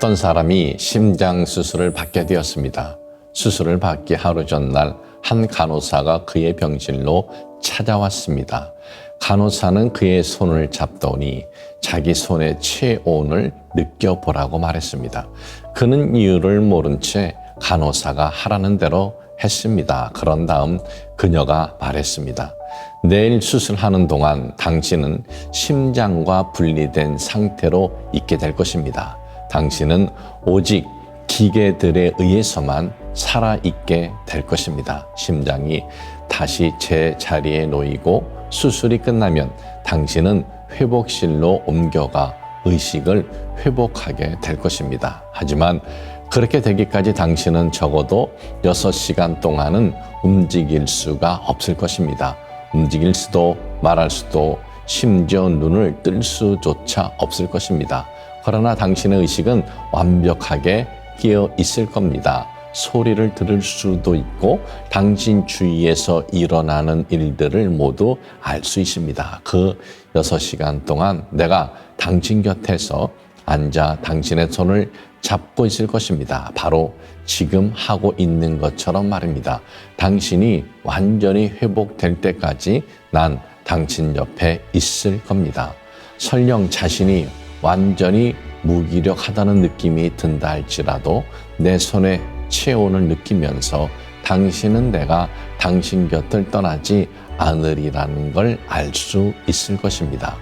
어떤 사람이 심장 수술을 받게 되었습니다. 수술을 받기 하루 전날 한 간호사가 그의 병실로 찾아왔습니다. 간호사는 그의 손을 잡더니 자기 손의 체온을 느껴보라고 말했습니다. 그는 이유를 모른 채 간호사가 하라는 대로 했습니다. 그런 다음 그녀가 말했습니다. 내일 수술하는 동안 당신은 심장과 분리된 상태로 있게 될 것입니다. 당신은 오직 기계들에 의해서만 살아있게 될 것입니다. 심장이 다시 제자리에 놓이고 수술이 끝나면 당신은 회복실로 옮겨가 의식을 회복하게 될 것입니다. 하지만 그렇게 되기까지 당신은 적어도 6시간 동안은 움직일 수가 없을 것입니다. 움직일 수도 말할 수도 심지어 눈을 뜰 수조차 없을 것입니다. 그러나 당신의 의식은 완벽하게 깨어 있을 겁니다. 소리를 들을 수도 있고 당신 주위에서 일어나는 일들을 모두 알 수 있습니다. 그 6시간 동안 내가 당신 곁에서 앉아 당신의 손을 잡고 있을 것입니다. 바로 지금 하고 있는 것처럼 말입니다. 당신이 완전히 회복될 때까지 난 당신 옆에 있을 겁니다. 설령 자신이 완전히 무기력하다는 느낌이 든다 할지라도 내 손에 체온을 느끼면서 당신은 내가 당신 곁을 떠나지 않으리라는 걸 알 수 있을 것입니다.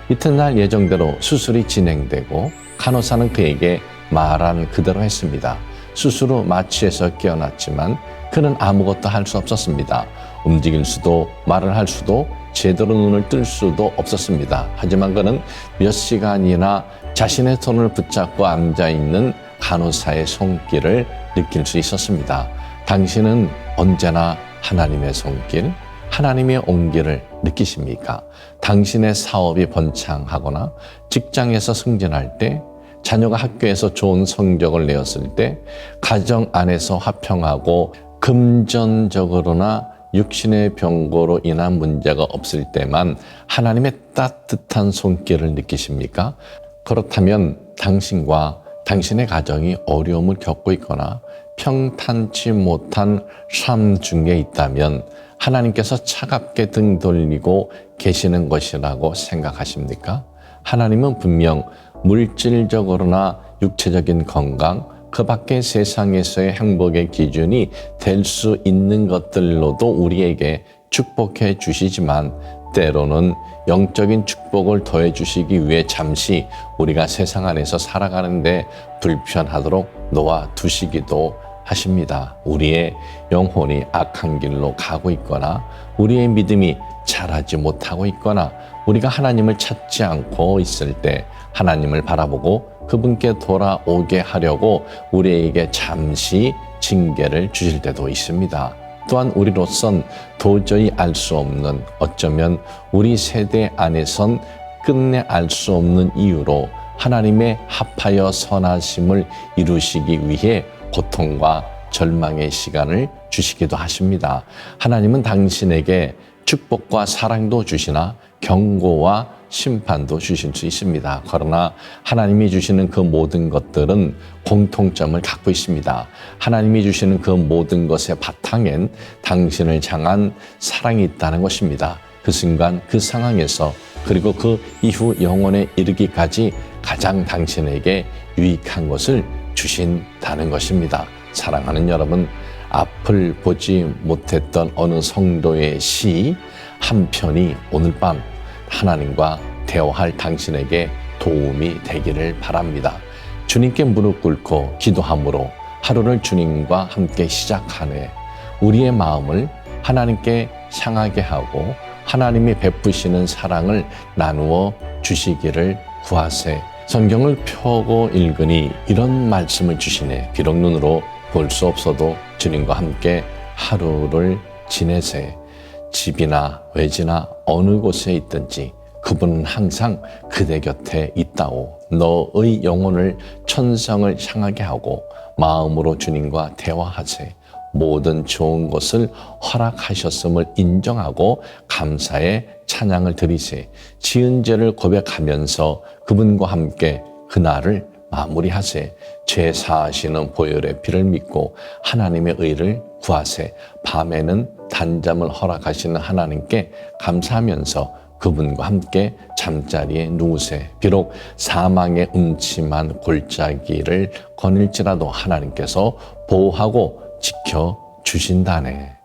이튿날 예정대로 수술이 진행되고 간호사는 그에게 말한 그대로 했습니다. 수술 후 마취에서 깨어났지만 그는 아무것도 할 수 없었습니다. 움직일 수도 말을 할 수도 제대로 눈을 뜰 수도 없었습니다. 하지만 그는 몇 시간이나 자신의 손을 붙잡고 앉아있는 간호사의 손길을 느낄 수 있었습니다. 당신은 언제나 하나님의 손길, 하나님의 온기를 느끼십니까? 당신의 사업이 번창하거나 직장에서 승진할 때, 자녀가 학교에서 좋은 성적을 내었을 때, 가정 안에서 화평하고 금전적으로나 육신의 병고로 인한 문제가 없을 때만 하나님의 따뜻한 손길을 느끼십니까? 그렇다면 당신과 당신의 가정이 어려움을 겪고 있거나 평탄치 못한 삶 중에 있다면 하나님께서 차갑게 등 돌리고 계시는 것이라고 생각하십니까? 하나님은 분명 물질적으로나 육체적인 건강, 그 밖의 세상에서의 행복의 기준이 될 수 있는 것들로도 우리에게 축복해 주시지만 때로는 영적인 축복을 더해 주시기 위해 잠시 우리가 세상 안에서 살아가는데 불편하도록 놓아 두시기도 하십니다. 우리의 영혼이 악한 길로 가고 있거나 우리의 믿음이 자라지 못하고 있거나 우리가 하나님을 찾지 않고 있을 때 하나님을 바라보고 그분께 돌아오게 하려고 우리에게 잠시 징계를 주실 때도 있습니다. 또한 우리로선 도저히 알 수 없는, 어쩌면 우리 세대 안에선 끝내 알 수 없는 이유로 하나님의 합하여 선하심을 이루시기 위해 고통과 절망의 시간을 주시기도 하십니다. 하나님은 당신에게 축복과 사랑도 주시나 경고와 심판도 주실 수 있습니다. 그러나 하나님이 주시는 그 모든 것들은 공통점을 갖고 있습니다. 하나님이 주시는 그 모든 것의 바탕엔 당신을 향한 사랑이 있다는 것입니다. 그 순간 그 상황에서 그리고 그 이후 영원에 이르기까지 가장 당신에게 유익한 것을 주신다는 것입니다. 사랑하는 여러분, 앞을 보지 못했던 어느 성도의 시 한 편이 오늘 밤 하나님과 대화할 당신에게 도움이 되기를 바랍니다. 주님께 무릎 꿇고 기도함으로 하루를 주님과 함께 시작하네 우리의 마음을 하나님께 향하게 하고 하나님이 베푸시는 사랑을 나누어 주시기를 구하세. 성경을 펴고 읽으니 이런 말씀을 주시네. 비록 눈으로 볼 수 없어도 주님과 함께 하루를 지내세. 집이나 외지나 어느 곳에 있든지 그분은 항상 그대 곁에 있다오. 너의 영혼을 천성을 향하게 하고 마음으로 주님과 대화하세. 모든 좋은 것을 허락하셨음을 인정하고 감사의 찬양을 드리세. 지은 죄를 고백하면서 그분과 함께 그날을 마무리하세. 죄 사하시는 보혈의 피를 믿고 하나님의 의를 구하세. 밤에는 단잠을 허락하시는 하나님께 감사하면서 그분과 함께 잠자리에 누우세. 비록 사망의 음침한 골짜기를 거닐지라도 하나님께서 보호하고 지켜주신다네.